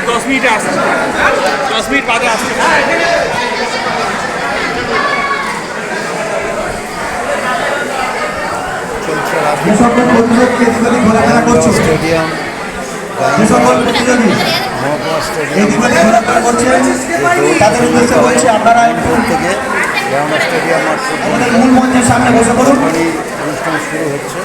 10 মিনিটে আসছে, 10 মিনিট বাদে আসছে। যে সকল প্রতিযোগী ঘোরাফেরা করছে, স্টেডিয়াম, যে সকল প্রতিযোগী মহকুমা স্টেডিয়াম এইদিকে ঘোরাফেরা করছে তাদের উদ্দেশ্যে বলছি আপনারা একটু থেকে রমনা স্টেডিয়াম মাঠ আমাদের মূল মঞ্চের সামনে বসে পড়ুন। অনুষ্ঠান শুরু হচ্ছে।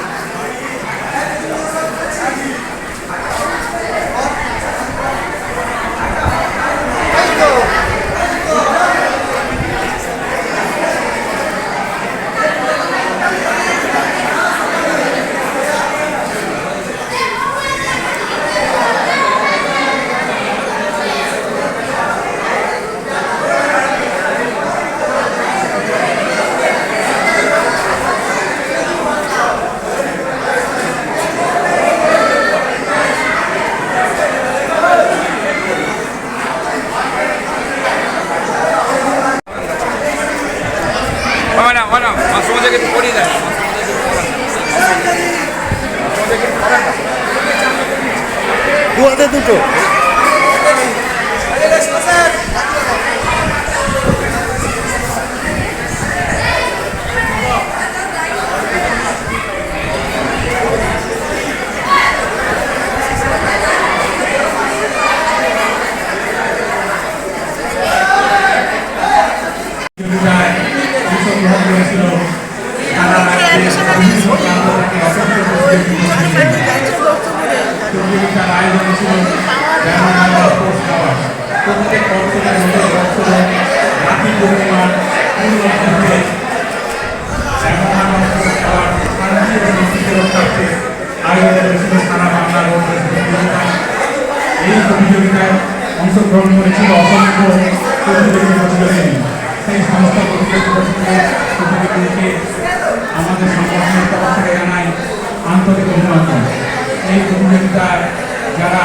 দু হাতে দুটো প্রতিযোগিতার আয়োজন ছিল প্রত্যেক বছরের বছরে রাখি পূর্ণিমার আয়োজন করেছিল সারা বাংলা প্রতিযোগিতা। এই প্রতিযোগিতায় অংশগ্রহণ করেছিল অসংখ্য প্রতিযোগী। সেই সমস্ত প্রতিযোগীকে আমাদের সংগঠনের তরফ থেকে জানাই আন্তরিক অভিনন্দন। এই প্রতিযোগিতায় যারা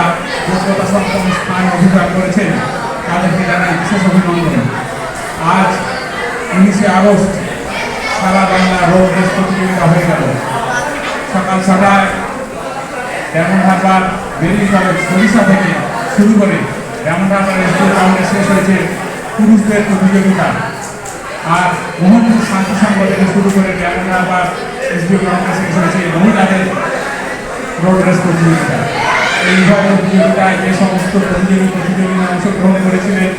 যোগ্যতা সম্পন্ন স্থান অধিকার করেছেন তাদেরকে জানাই বিশেষ অভিনন্দন। আজ 19শে আগস্ট সারা বাংলা রোড রেস প্রতিযোগিতা হয়ে গেল। সকাল 6টায় ডায়মন্ড হারবার বেরিয়ে কলেজ সরিষা থেকে শুরু করে ডায়মন্ড হারবার এসডিও গ্রাউন্ডে শেষ হয়েছে পুরুষদের প্রতিযোগিতা। আর মোহনপুর শান্তি সংঘ থেকে শুরু করে ডায়মন্ড হারবার এসডিও গ্রাউন্ডে শেষ হয়েছে মহিলাদের রোড রেস প্রতিযোগিতা। এইভাবে প্রতিযোগিতায় যে সমস্ত প্রতিযোগীরা অংশগ্রহণ করেছিলেন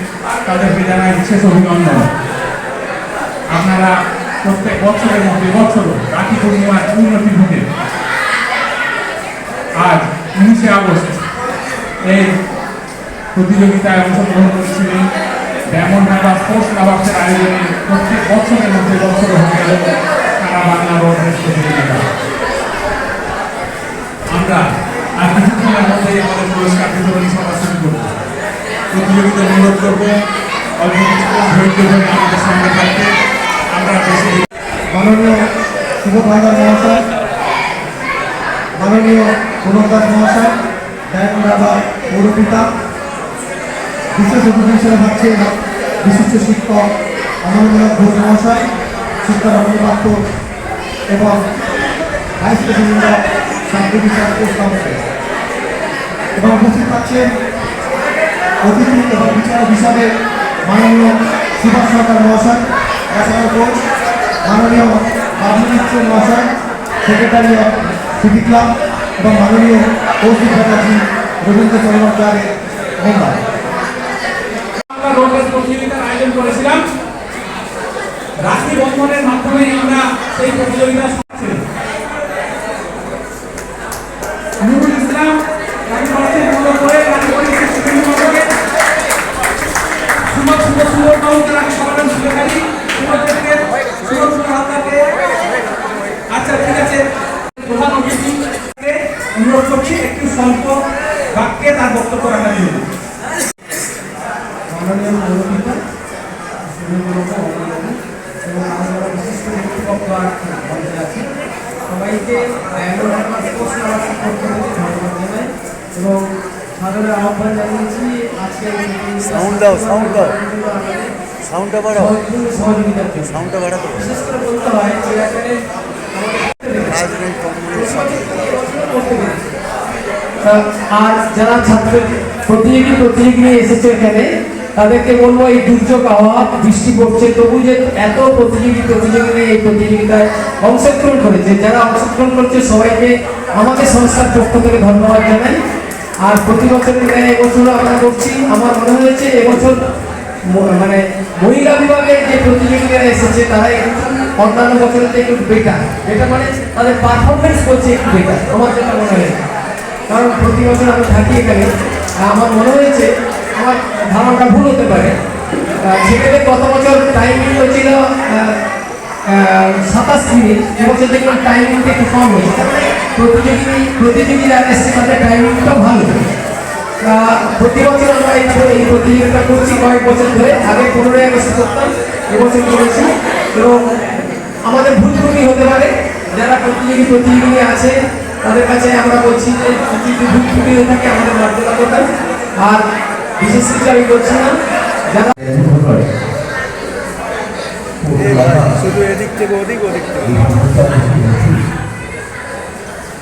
তাদেরকে জানাই বিশেষ অভিনন্দন। আপনারা প্রত্যেক বছরের মধ্যে বছর রাখি পূর্ণিমার উন্নতি ঘটে আজ 19শে আগস্ট এই প্রতিযোগিতায় অংশগ্রহণ করেছিলেন ডায়মন্ড হারবার স্পোর্টস ক্লাবের আয়োজনে। প্রত্যেক বছরের মধ্যে বছর হয়ে গেল সারা বাংলা রোড রেস প্রতিযোগিতা। আমরা আর কিছুক্ষণের মধ্যেই আমাদের পুরস্কার বিতরণী সভা শুরু করব। প্রতিযোগিতা অনুরোধ করবো অল্প কিছুক্ষণ ধৈর্য ধরে আমাদের সঙ্গে থাকতে। আমরা বেশি মাননীয় শুভ ভাইদার মহাশয়, মাননীয় প্রণব দাস মহাশয়, ডায়মন্ড হারবার পৌরপিতা, বিশেষ অতিথি হিসেবে থাকছেন বিশিষ্ট শিক্ষক অমরনাথ ঘোষ মহাশয়, শিক্ষা রমণীপাত্র এবং ভাইস প্রেসিডেন্ট অফ সাংস্কৃতিক স্পোর্টস কাউন্সিল, এবং উপস্থিত থাকছেন অতিথি এবং বিচারক হিসাবে মাননীয় সুভাষ সরকার মহাশয়, ন্যাশনাল কোচ, মাননীয় বাবু মিত্র মহাশয়, সেক্রেটারি অফ সিটি ক্লাব, এবং মাননীয় কৌশিক ব্যানার্জি, রবীন্দ্র চট্টোপাধ্যায় মুম্বাই। রোড রেস প্রতিযোগিতার আয়োজন করেছিলাম। রাখি বন্ধনের মাধ্যমে আমরা সেই প্রতিযোগিতা নুরুল ইসলাম আচ্ছা ঠিক আছে, প্রধান অতিথি অনুরোধ করছি একটু স্বল্প বাক্যে তার বক্তব্য রাখার জন্য। মাননীয় পৌরপিতা এবং আমাদের বিশিষ্ট ব্যক্তিবর্গ মঞ্চে আছে, সবাইকে ডায়মন্ড হারবার স্পোর্টস ক্লাবের পক্ষ থেকে ধন্যবাদ জানাই এবং সাদরের আহ্বান জানিয়েছি আজকে সাউন্ডটা বাড়াও, সহযোগিতার জন্য। সাউন্ডটা বাড়াতে বিশেষ করে বলতে হয় যে এখানে রাজনৈতিক কমিউনিটির সাথে করতে পেরেছি আর যারা ছাত্র প্রতিযোগী নিয়ে এসেছে এখানে তাদেরকে বলবো এই দুর্যোগ আবহাওয়া বৃষ্টি পড়ছে তবু যে এত প্রতিযোগী নিয়ে এই প্রতিযোগিতায় অংশগ্রহণ করেছে, যারা অংশগ্রহণ করছে সবাইকে আমাদের সংস্থার পক্ষ থেকে ধন্যবাদ জানাই। আর প্রতি বছরের ন্যায় এবছর আমরা করছি। আমার মনে হয়েছে এবছর মানে মহিলা বিভাগে যে প্রতিযোগীরা এসেছে তারা একটু অন্যান্য বছরের থেকে একটু বেটার, এটা মানে তাদের পারফরমেন্স করছে একটু বেটার, আমার যেটা মনে হয়েছে। কারণ প্রতি বছর আমি থাকি এখানে, আমার মনে হয়েছে, আমার ধারণাটা ভুল হতে পারে, সেখানে গত বছর টাইমিং হয়েছিল 27 মিনিট, এবছর দেখলাম টাইমিংটা একটু কম হয়েছে। তার মানে প্রতিযোগী যারা এসছে তাদের টাইমিংটাও ভালো। প্রতি বছর আমরা এই প্রতিযোগিতা করছি কয়েক বছর ধরে, আগে 15 আগস্ট করতাম, এবছর করেছি। এবং আমাদের ভুল ত্রুটি হতে পারে, যারা প্রতিযোগী আছে তাদের কাছে আমরা বলছি যে যদি ভুল ত্রুটি হয়ে থাকে আমাদের মার্জনা করবেন। আর বিশেষ কিছু আমি বলছি না, যারা শুধু এদিক থেকে ওদিক ওদিক থেকে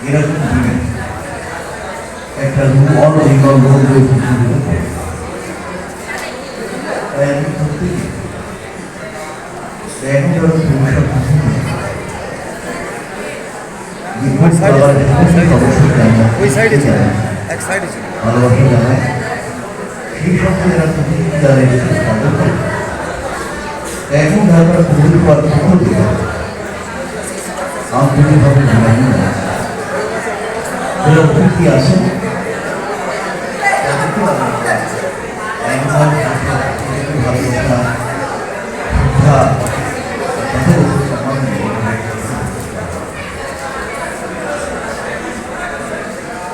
এরকম দিনে একটা অনধিকর লোক ওই সাইডে ছিল, এক সাইডে ছিল। ভালোবাসা জানায় সেই সঙ্গে যারা প্রতিনিধি যারা এসেছে তাদের এখন ঢাকার পুজোর পর পক্ষ থেকে আন্তরিকভাবে জানাই এরকম কি আছে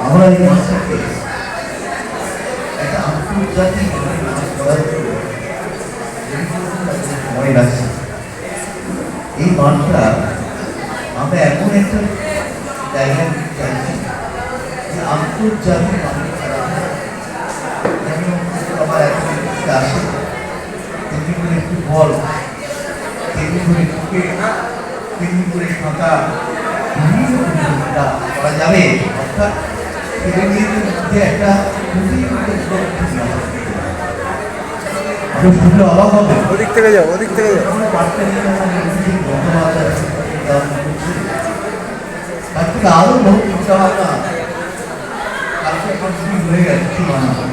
আমরা এই মাসটাকে একটা আন্তর্জাতিক করার জন্য সময় লাগছে। এই মানটা আমরা এমন একটা জায়গায় চাইছি যে আন্তর্জাতিক আমার এখন আসে তেমনি করে ফুটবল, তেমনি করে ক্রিকেট, তেমনি করে সাঁতার, বিভিন্ন প্রতিযোগিতা করা যাবে। অর্থাৎ মধ্যে একটা শুনলে অবাক হবে। ওদিক থেকে যাও, ওদিক থেকে যাও। তার থেকে আরো বহু চিন্তা ভাবনা কালকে এখন শুরু হয়ে গেছে কি বানাবো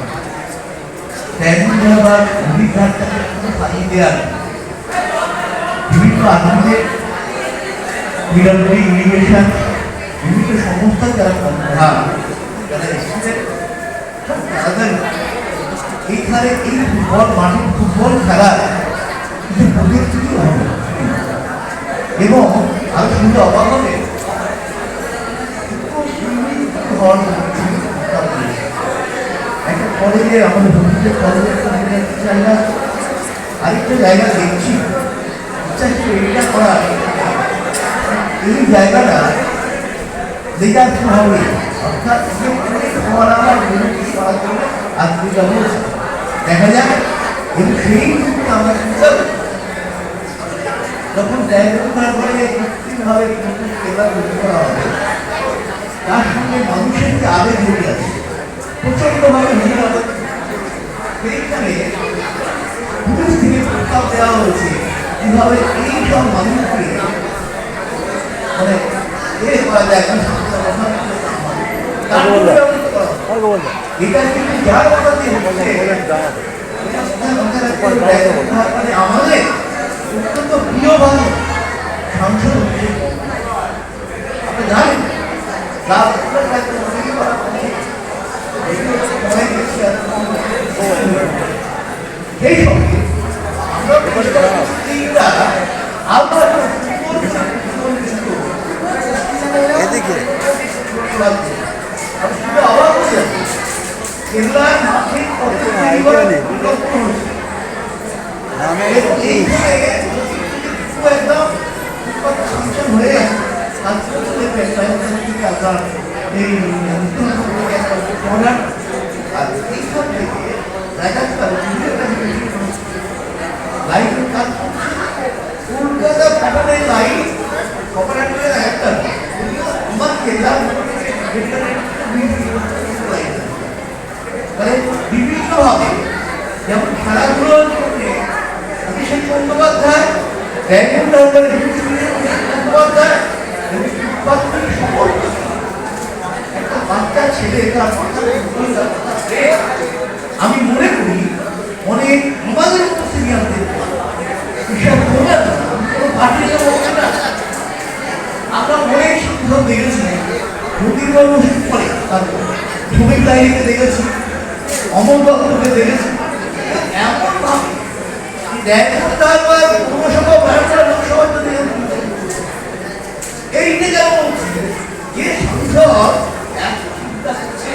তেমন আবার অভিজ্ঞতাকে খাইয়ে দেওয়ার বিভিন্ন আধুনিক পিরামিড ইরিগেশন বিভিন্ন সংস্থা যারা প্রধান যারা এসেছিলেন তাদের এইখানে এই ফুটবল মাঠের ফুটবল খেলার কিছু প্রতিশ্রুতি হবে এবং আমি শুনতে অবাক হবে একটা কলেজে আমাদের ভবিষ্যৎ কলেজের জায়গা আরেকটা জায়গা দেখছি ইচ্ছা ছিল এটা করার এই জায়গাটা লেজার হবে অর্থাৎ খাওয়ার আমার করার জন্য আজকে দেখা যাক এবং সেই আমরা যখন জায়গা করে কৃত্রিমভাবে খেলা তৈরি করা হবে তার সঙ্গে মানুষের যে আবেগ জড়িয়ে আছে প্রচন্ডভাবে মনে হবে সেইখানে পুলিশ থেকে প্রস্তাব দেওয়া হয়েছে কীভাবে এই সব মানুষকে মানে করা যায় এটা কিন্তু যার কথা দিয়ে আমাদের অত্যন্ত প্রিয় ভালো সাংসদ আপনি জানেন সেই সঙ্গে আমরা এদিকে অবাক হয়ে যাচ্ছে কেরলার মাঠে একদম ফাংশন হয়ে গেছে আপনার এই আর এইখান থেকে জায়গাটা লাইটের কাজ কলকাতা প্যাটার্নের লাইট অপারেটরের একটা আমার কেরলার বিভিন্নভাবে, যেমন খেলাধুলোর জন্য অভিষেক বন্দ্যোপাধ্যায়, ডায়মন্ড হারবারের বন্দ্যোপাধ্যায় এবং উৎপাদনের সমর্থ একটা বাচ্চা ছেলে তার মাথায় আমি মনে করি অনেক আমাদের মতো সিনিয়রদের এসব বলবেন না, কোনো পার্টির বলছে না। আমরা অনেক শিক্ষক দেখেছি, প্রতিবাবু পরে তারপর শ্রমিক ডায়েরিতে দেখেছি, অমল দত্তকে দেখেছি, এমন ভাবে পৌরসভা লোকসভা এইটা যেমন যে সংসদ এত চিন্তা করছে,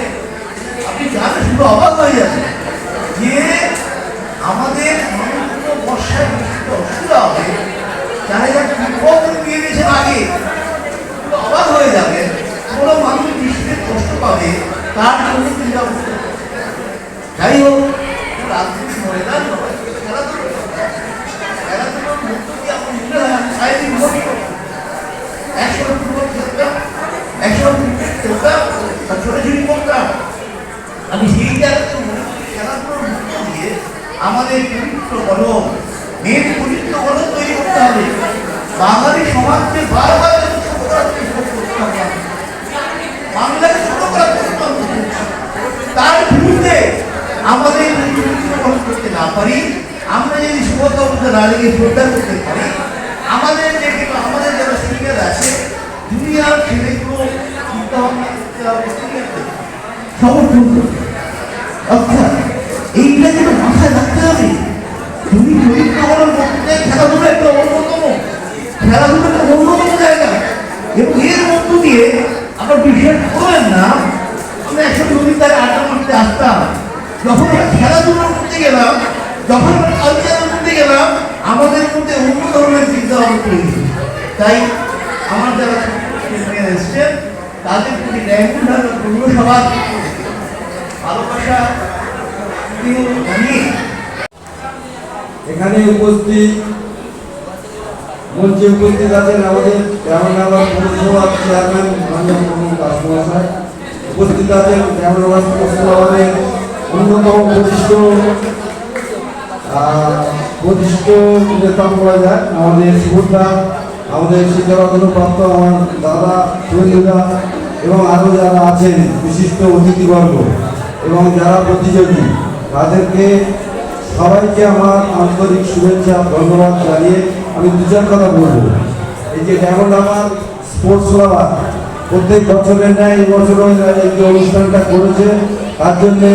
আপনি জানেন শুধু অবাক হয়ে যাচ্ছে যে আমাদের মানুষগুলো বর্ষায় বৃষ্টিতে অসুবিধা হবে, যারা যারা বিপদ দিয়ে দিয়েছেন আগে অবাক হয়ে যাবে, কোনো মানুষ বৃষ্টিতে কষ্ট পাবে তার জন্য চিন্তা করতে। যাই হোক, রাজনীতি ময়দান নয়, খেলাধুলোর মধ্য দিয়ে আমার মনে হয় আমি শারীরিক ভোট করতাম, একসঙ্গে ফুটবল খেলতাম, একসঙ্গে ক্রিকেট খেলতাম, ছোটাছুটি করতাম। আমি সেই জায়গাতে মনে করি খেলাধুলোর মধ্য দিয়ে আমাদের পবিত্র গণক, মেন পবিত্র গণক তৈরি করতে হবে। বাঙালি সমাজকে বারবার ছোট করার চেষ্টা করতে হবে, বাংলাকে ছোট করার চেষ্টা করতে, তার বিরুদ্ধে আমাদের যদি পবিত্র গণক করতে না পারি, আমরা যদি শুভকামনা নারীকে শ্রদ্ধা করতে পারি, আমাদের যারা সিনিয়র আছে দুনিয়ার ছেলেগুলো চিন্তা ভাবনা করতে হবে, সমর্থন করতে। অর্থাৎ এইটা যেন মাথায় রাখতে হবে। তুমি পবিত্র গণক করতে খেলাধুলা একটা অন্যতম, খেলাধুলা একটা অন্যতম জায়গা, এবং এর মধ্য দিয়ে আমরা বিশ্বাস করবেন না, আমরা একসাথে নদীর ধারে আড্ডা মারতে আসতাম, যখন আমরা খেলাধুলা করতে গেলাম, যখন আমরা কালচার করতে গেলাম, আমাদের মধ্যে অন্য ধরনের চিন্তা ভাবনা তৈরি। তাই আমার যারা এসছেন তাদের প্রতি ডায়মন্ড হারবার পৌরসভার ভালোবাসা জানিয়ে এখানে উপস্থিত মঞ্চে উপস্থিত আছেন আমাদের জামালনগর পৌরসভার চেয়ারম্যান মাননীয় প্রমোদ দাস মহাশয়, উপস্থিত আছেন জামালনগর পৌরসভার অন্যতম প্রতিষ্ঠিত নেতা বলা যায় আমাদের সুভদ্রা, আমাদের শিক্ষারত্নপ্রাপ্ত আমার দাদা সুরেন্দ্রদা এবং আরও যারা আছেন বিশিষ্ট অতিথিবর্গ এবং যারা প্রতিযোগী, তাদেরকে সবাইকে আমার আন্তরিক শুভেচ্ছা ধন্যবাদ জানিয়ে আমি দু চার কথা বলব। এই যে ডায়মন্ড হারবার স্পোর্টস ক্লাব প্রত্যেক বছরের ন্যায় এই বছরও এই যে অনুষ্ঠানটা করেছে, তার জন্যে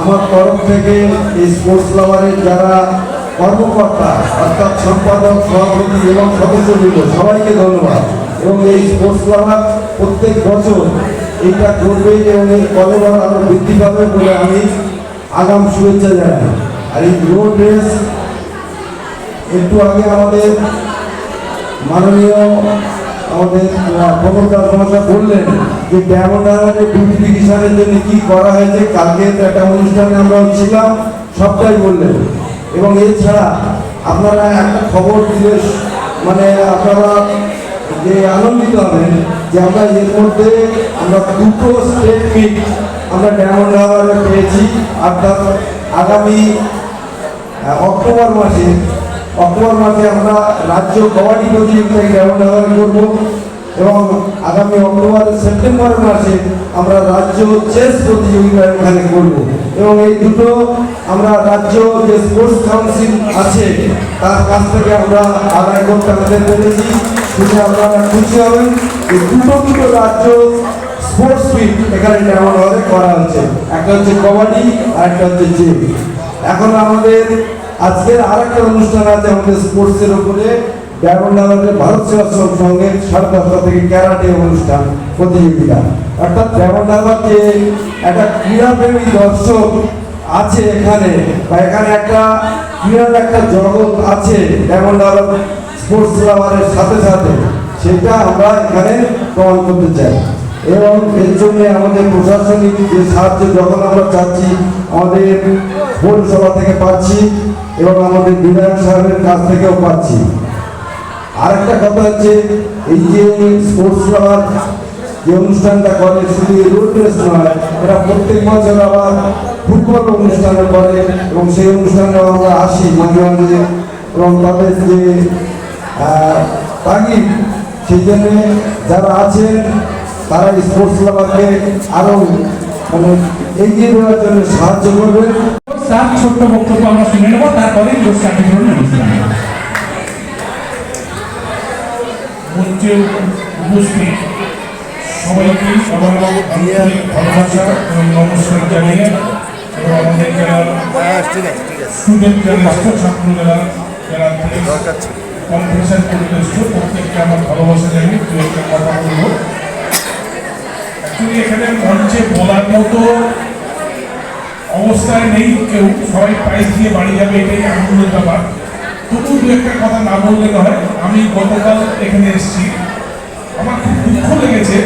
আমার তরফ থেকে এই স্পোর্টস ক্লাবের যারা কর্মকর্তা অর্থাৎ সম্পাদক, সভাপতি এবং সদস্যবৃন্দ সবাইকে ধন্যবাদ। এবং এই স্পোর্টস ক্লাব প্রত্যেক বছর এইটা করবে এবং এই কলেবর আরও বৃদ্ধি পাবে বলে আমি আগাম শুভেচ্ছা জানাই। আর এই রোড রেস একটু আগে আমাদের মাননীয় আমাদের প্রমোদ দাস মহাশয় বললেন যে ডায়মন্ড হারবারের বিউটিফিকেশনের জন্য কি করা হয়েছে, কালকে একটা অনুষ্ঠানে আমরা ছিলাম, সবটাই বললেন। এবং এছাড়া আপনারা একটা খবর দিলে মানে আপনারা যে আনন্দিত হবেন যে আমরা এর মধ্যে আমরা দুটো স্টেট মিট আমরা ডায়মন্ড হারবারে পেয়েছি। অর্থাৎ আগামী অক্টোবর মাসে আমরা রাজ্য কবাডি প্রতিযোগিতায় ডায়মন্ড হারবারে করব এবং আগামী সেপ্টেম্বর মাসে আমরা রাজ্য চেস প্রতিযোগিতা এখানে করব। এবং এই দুটো আমরা রাজ্য যে স্পোর্টস কাউন্সিল আছে তার কাছ থেকে আমরা আদায় করতে আমাদের পেরেছি, শুনে আপনারা খুশি হবেন। এই দুটো রাজ্য স্পোর্টস মিট এখানে ডায়মন্ড হারবারে করা হচ্ছে, একটা হচ্ছে কবাডি আর একটা হচ্ছে চেস। এখন আমাদের আজকের আরেকটা অনুষ্ঠান আছে আমাদের স্পোর্টসের উপরে, ডায়মন্ড হারবারের ভারত সেবাশ্রম সঙ্গে 10:30 থেকে ক্যারাটে অনুষ্ঠান প্রতিযোগিতা। অর্থাৎ ডায়মন্ড হারবার যে একটা ক্রীড়াপ্রেমী দর্শক আছে এখানে, বা এখানে একটা ক্রীড়ার একটা জগৎ আছে ডায়মন্ড হারবার স্পোর্টস ক্লাবের সাথে সাথে, সেটা আমরা এখানে প্রমাণ করতে চাই। এবং এর জন্য আমাদের প্রশাসনিক যে সাহায্য যখন আমরা চাচ্ছি আমাদের পৌরসভা থেকে পাচ্ছি এবং আমাদের বিধায়ক সাহেবের কাছ থেকেও পাচ্ছি। আরেকটা কথা হচ্ছে এই যে স্পোর্টস ক্লাব যে অনুষ্ঠানটা করে শুধু রোড রেস নয়, এরা প্রত্যেক বছর আবার ফুটবল অনুষ্ঠান করে এবং সেই অনুষ্ঠানে আমরা আসি মাঝে মাঝে এবং তাদের যে তাগিদ সেই জন্য যারা আছেন তারা স্পোর্টস ক্লাবকে আরও মানে এগিয়ে দেওয়ার জন্য সাহায্য করবেন। তার ছোট্ট বক্তব্য আমরা শুনে নেব, তারপরে পুরস্কার বিতরণ অনুষ্ঠান। মঞ্চে উপস্থিত সবাইকে সবার আন্তরিক ভালোবাসা এবং নমস্কার জানিয়ে এবং আমাদের যারা স্টুডেন্ট যারা ছাত্র যারা কম্পিটিশন করতে এসছো প্রত্যেককে আমার ভালোবাসা জানিয়ে দু একটা কথা বলবো। অ্যাকচুয়ালি এখানে মঞ্চে বলার মতো অবস্থায় নেই কেউ, সবাই প্রাইজ দিয়ে বাড়ি যাবে এটাই আনন্দের ব্যাপার। তবু দু একটা কথা না বললে নয়। আমি গতকাল এখানে এসেছি, আমার খুব দুঃখ লেগেছে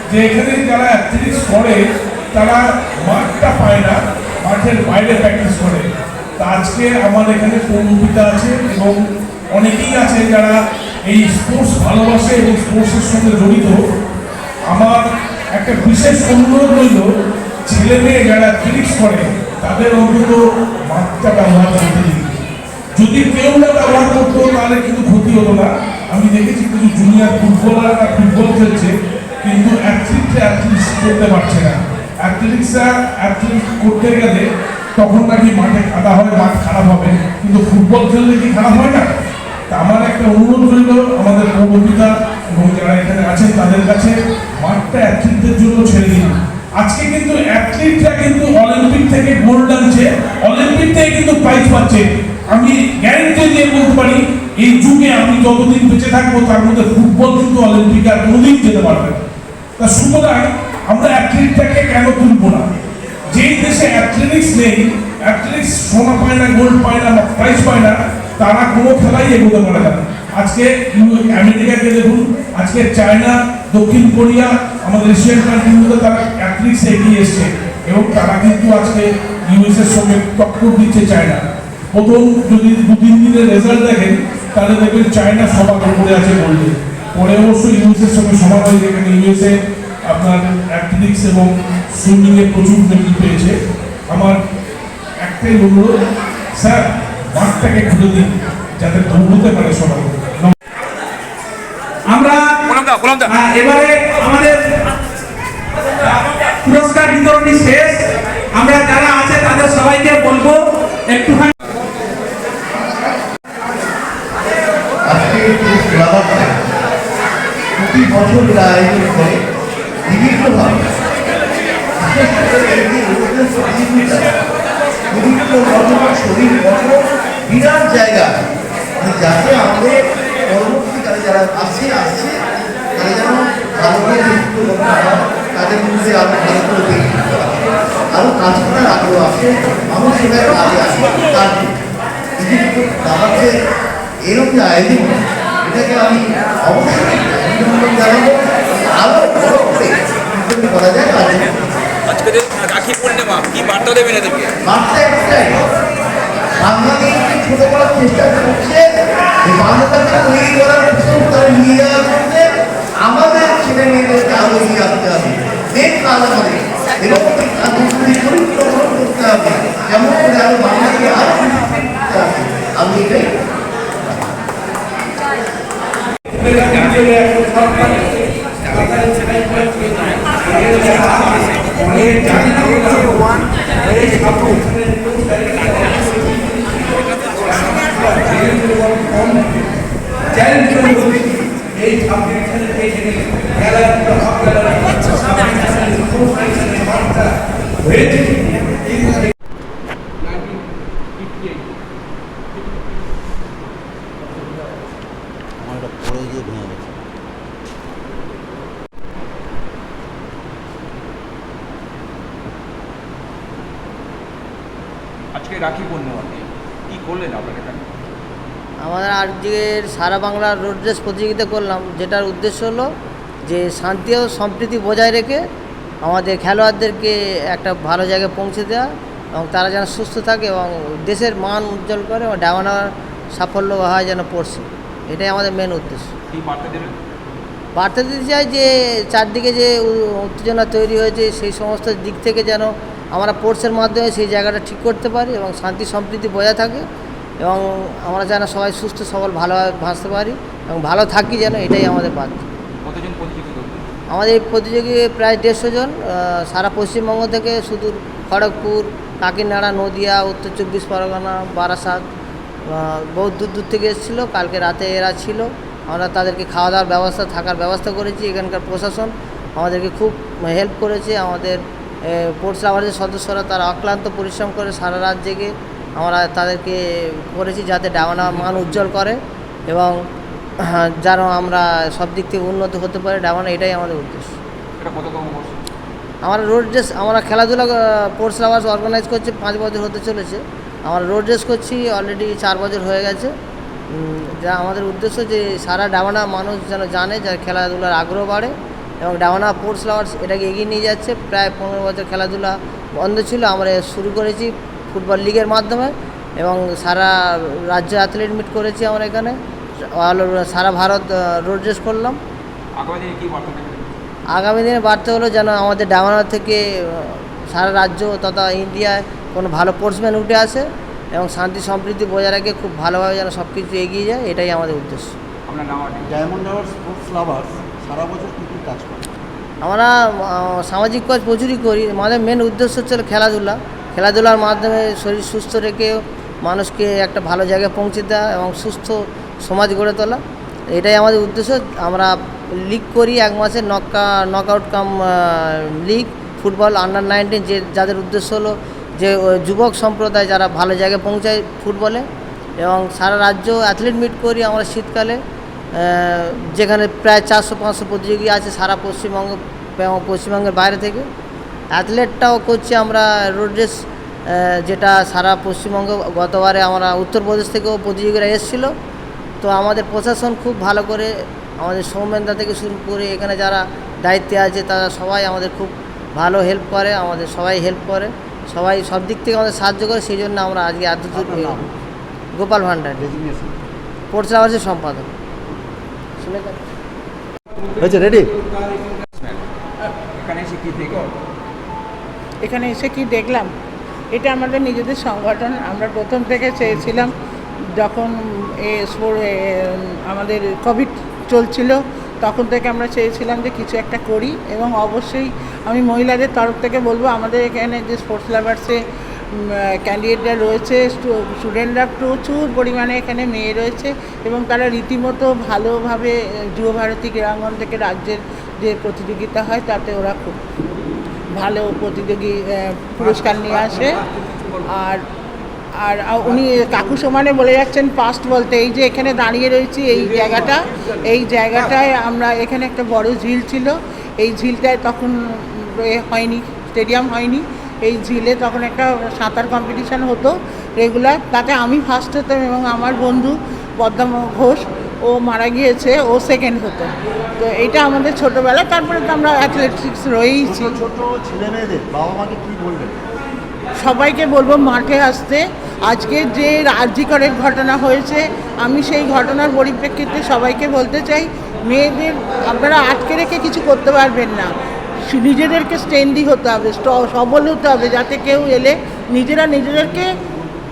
যে এখানে যারা অ্যাথলেটিক্স করে তারা মাঠটা পায় না, মাঠের বাইরে প্র্যাকটিস করে। তা আজকে আমার এখানে পৌরপিতা আছে এবং অনেকেই আছে যারা এই স্পোর্টস ভালোবাসে এবং স্পোর্টসের সঙ্গে জড়িত। আমার একটা বিশেষ অনুরোধ রইল, ছেলে মেয়ে যারা অ্যাথলেটিক্স করে তাদের অন্তত মাঠটা ব্যবহার করতে দিন। যদি কেউ না ব্যবহার করতো তাহলে কিন্তু ক্ষতি হতো না। আমি দেখেছি কিছু জুনিয়র ফুটবলাররা ফুটবল খেলছে কিন্তু অ্যাথলেটিক্স করতে পারছে না। অ্যাথলেটিক্স করতে গেলে তখন নাকি মাঠে কাদা হয়, মাঠ খারাপ হবে, কিন্তু ফুটবল খেললে কি খারাপ হয় না? তা আমার একটা অনুরোধ রইল আমাদের পৌরপিতা এবং যারা এখানে আছেন তাদের কাছে, মাঠটা অ্যাথলিটদের জন্য ছেড়ে দিন। আজকে কিন্তু অ্যাথলিটরা কিন্তু অলিম্পিক থেকে গোল্ড আনছে, অলিম্পিক থেকে কিন্তু প্রাইজ পাচ্ছে। আমি গ্যারান্টি দিয়ে বলতে পারি এই যুগে আমি যতদিন বেঁচে থাকবো তার মধ্যে ফুটবল কিন্তু অলিম্পিকে আর কোনোদিন যেতে পারবে না। তা সুতরাং আমরা অ্যাথলিটটাকে কেন তুলবো না? যেই দেশে অ্যাথলেটিক্স নেই, অ্যাথলেটিক্স সোনা পায় না, গোল্ড পায় না, প্রাইজ পায় না, তারা কোনো খেলাই এগোতে পারে না। আজকে আমেরিকাকে দেখুন, আজকে চায়না, দক্ষিণ কোরিয়া, আমাদের এশিয়ান কান্ট্রিগুলোতে তারা অ্যাথলেটিক্সে এগিয়ে এসছে এবং তারা কিন্তু আজকে ইউএসের সঙ্গে টক্কর দিচ্ছে চায়না। প্রথম যদি 2-3 দিনের রেজাল্ট দেখেন তাহলে দেখবেন চায়না সবার উপরে আছে গোল্ডে, পরে অবশ্য ইউএসের সঙ্গে সমান হয়ে যেখানে ইউএসএ আপনার অ্যাথলেটিক্স এবং সুইমিংয়ে প্রচুর মেডেল পেয়েছে। আমার একটাই অনুরোধ, স্যার মাঠটাকে খুলে দিন যাতে দৌড়তে পারে সবাই। আমরা এবারে আমাদের পুরস্কার বিতরণী শেষ। আমরা যারা আছে তাদের সবাইকে বলবো একটুখানি প্রতি বছর এরা আয়োজন করে বিভিন্নভাবে, বিভিন্ন রকমের শরীর গঠন বিরাট জায়গা, যাতে আমাদের পরবর্তীকালে যারা আসছে তারা যেন ভালোভাবে তাদের মধ্যে আরো ভালো করে দেখতে পারে, আরো কাজ করার আগ্রহ আসে, মানুষ সেখানে কাজে আসে। তার আমাকে এরকম যে আয়োজন, এটাকে আমি অবশ্যই অভিনন্দন জানাবো। আরো বড় করে করা যায় আজকে রাখি পূর্ণিমা, কি বার্তা দেবেন এদেরকে? বার্তা একটাই, বাংলাদেশকে ছোট করার চেষ্টা করছে, বাংলাদেশকে তৈরি করার প্রশ্ন তারা নিয়ে যাওয়ার জন্য আমাদের ছেলে মেয়েদেরকে আরো এগিয়ে আসতে হবে। মেন কাজ আমাদের এবং চরিত্র গ্রহণ করতে হবে, যেমন করে আরো বাংলাকে আরো করতে হবে। আমি এটাই আজকে রাখি পূর্ণিমা কি করলেন আপনার এখানে? আমাদের আজকের সারা বাংলার রোড রেস প্রতিযোগিতা করলাম, যেটার উদ্দেশ্য হলো যে শান্তি ও সম্প্রীতি বজায় রেখে আমাদের খেলোয়াড়দেরকে একটা ভালো জায়গায় পৌঁছে দেওয়া এবং তারা যেন সুস্থ থাকে এবং দেশের মান উজ্জ্বল করে এবং ডায়মন্ডার সাফল্য হয় যেন পড়ছে, এটাই আমাদের মেন উদ্দেশ্য। কি বার্তা দেবেন? বার্তা দিতে চাই যে চারদিকে যে উত্তেজনা তৈরি হয়েছে সেই সমস্ত দিক থেকে যেন আমরা স্পোর্টসের মাধ্যমে সেই জায়গাটা ঠিক করতে পারি এবং শান্তি সম্প্রীতি বজায় থাকে এবং আমরা যেন সবাই সুস্থ সবল ভালোভাবে বাঁচতে পারি এবং ভালো থাকি যেন, এটাই আমাদের বাধ্য। কতজন প্রতিযোগী করবে? আমাদের এই প্রতিযোগী প্রায় 150 জন, সারা পশ্চিমবঙ্গ থেকে শুধু খড়গপুর, কাকিনাড়া, নদিয়া, উত্তর 24 পরগনা, বারাসাত, বহু দূর দূর থেকে এসেছিলো। কালকে রাতে এরা ছিল, আমরা তাদেরকে খাওয়া দাওয়ার ব্যবস্থা, থাকার ব্যবস্থা করেছি। এখানকার প্রশাসন আমাদেরকে খুব হেল্প করেছে। আমাদের স্পোর্টস লাভারের সদস্যরা তারা অক্লান্ত পরিশ্রম করে সারা রাত জেগে আমরা তাদেরকে করেছি যাতে ডাবানা মান উজ্জ্বল করে এবং যেন আমরা সব দিক থেকে উন্নত হতে পারি ডাবানা, এটাই আমাদের উদ্দেশ্য। এটা কততম বর্ষ? আমরা রোড রেস, আমরা খেলাধুলা স্পোর্টস লাভার্স অর্গানাইজ করছি 5 বছর হতে চলেছে। আমরা রোড রেস করছি অলরেডি 4 বছর হয়ে গেছে। যা আমাদের উদ্দেশ্য যে সারা ডাবানা মানুষ যেন জানে, যার খেলাধুলার আগ্রহ বাড়ে এবং ডাবানা স্পোর্টস লাভার্স এটাকে এগিয়ে নিয়ে যাচ্ছে। প্রায় 15 বছর খেলাধুলা বন্ধ ছিল, আমরা শুরু করেছি ফুটবল লিগের মাধ্যমে এবং সারা রাজ্যে অ্যাথলিট মিট করেছি আমরা এখানে, সারা ভারত রোড রেস করলাম। আগামী দিনে কী বার্তা দেবেন? আগামী দিনে বার্তা হলো যেন আমাদের ডাবানা থেকে সারা রাজ্য তথা ইন্ডিয়ায় কোনো ভালো স্পোর্টসম্যান উঠে আসে এবং শান্তি সম্প্রীতি বজায় রাখে খুব ভালোভাবে যেন সব কিছু এগিয়ে যায়, এটাই আমাদের উদ্দেশ্য। আপনার নাম? ডায়মন্ড হারবার স্পোর্টস লাভার্স সারা বছর কী কী কাজ করে? আমরা সামাজিক কাজ প্রচুরই করি। আমাদের মেন উদ্দেশ্য হচ্ছে খেলাধুলা, খেলাধুলার মাধ্যমে শরীর সুস্থ রেখে মানুষকে একটা ভালো জায়গায় পৌঁছে দেওয়া এবং সুস্থ সমাজ গড়ে তোলা, এটাই আমাদের উদ্দেশ্য। আমরা লিগ করি 1 মাসে, নকআউট কাম লিগ ফুটবল আন্ডার-19, যাদের উদ্দেশ্য হলো যে যুবক সম্প্রদায় যারা ভালো জায়গায় পৌঁছায় ফুটবলে, এবং সারা রাজ্য অ্যাথলিট মিট করি আমরা শীতকালে, যেখানে প্রায় 400-500 প্রতিযোগী আছে সারা পশ্চিমবঙ্গ এবং পশ্চিমবঙ্গের বাইরে থেকে। অ্যাথলেটটাও করছি আমরা রোড রেস, যেটা সারা পশ্চিমবঙ্গ, গতবারে আমরা উত্তরপ্রদেশ থেকেও প্রতিযোগীরা এসেছিলো। তো আমাদের প্রশাসন খুব ভালো করে, আমাদের সৌমেনদা থেকে শুরু করে এখানে যারা দায়িত্বে আছে তারা সবাই আমাদের খুব ভালো হেল্প করে, আমাদের সবাই হেল্প করে, সবাই সব দিক থেকে আমাদের সাহায্য করে। সেই জন্য আমরা আজকে এতদূর। গোপাল ভান্ডারী, স্পোর্টস লাভার্সের সম্পাদক। হয়েছে রেডি? এখানে এসে কী দেখো? এখানে এসে কি দেখলাম, এটা আমাদের নিজেদের সংগঠন। আমরা প্রথম থেকে চেয়েছিলাম, যখন আমাদের কোভিড চলছিল তখন থেকে আমরা চেয়েছিলাম যে কিছু একটা করি, এবং অবশ্যই আমি মহিলাদের তরফ থেকে বলবো, আমাদের এখানে যে স্পোর্টস লাভার্সে ক্যান্ডিডেটরা রয়েছে, স্টুডেন্টরা প্রচুর পরিমাণে এখানে মেয়ে রয়েছে এবং তারা রীতিমতো ভালোভাবে যুবভারতী ক্রীড়াঙ্গন থেকে রাজ্যের যে প্রতিযোগিতা হয় তাতে ওরা খুব ভালো প্রতিযোগী পুরস্কার নিয়ে আসে। আর আর উনি কাকু সমানে বলে যাচ্ছেন পাস্ট বলতে, এই যে এখানে দাঁড়িয়ে রয়েছি এই জায়গাটায় আমরা, এখানে একটা বড় ঝিল ছিল, এই ঝিলটায় তখন হয়নি, স্টেডিয়াম হয়নি, এই ঝিলে তখন একটা সাঁতার কম্পিটিশান হতো রেগুলার, তাতে আমি ফার্স্ট হতাম এবং আমার বন্ধু পদ্মা ঘোষ, ও মারা গিয়েছে, ও সেকেন্ড হতো। তো এটা আমাদের ছোটোবেলা। তারপরে তো আমরা অ্যাথলেটিক্স রয়েইছি। ছোট ছেলে মেয়েদের বাবা মাকে কী বলবেন? সবাইকে বলবো মাঠে আসতে। আজকে যে আরজিকরের ঘটনা হয়েছে, আমি সেই ঘটনার পরিপ্রেক্ষিতে সবাইকে বলতে চাই, মেয়েদের আপনারা আটকে রেখে কিছু করতে পারবেন না, নিজেদেরকে স্ট্রেন্দি হতে হবে, সবল হতে হবে, যাতে কেউ এলে নিজেদেরকে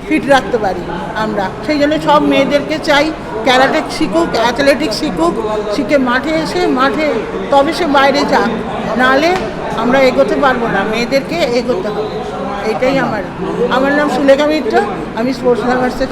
ফিট রাখতে পারি আমরা। সেই জন্য সব মেয়েদেরকে চাই ক্যারাটে শিখুক, অ্যাথলেটিক্স শিখুক, শিখে মাঠে এসে তবে সে বাইরে যাক, নাহলে আমরা এগোতে পারবো না, মেয়েদেরকে এগোতে হবে। এইটাই আমার নাম সুলেখা মিত্র, আমি স্পোর্টস লাভার্সের।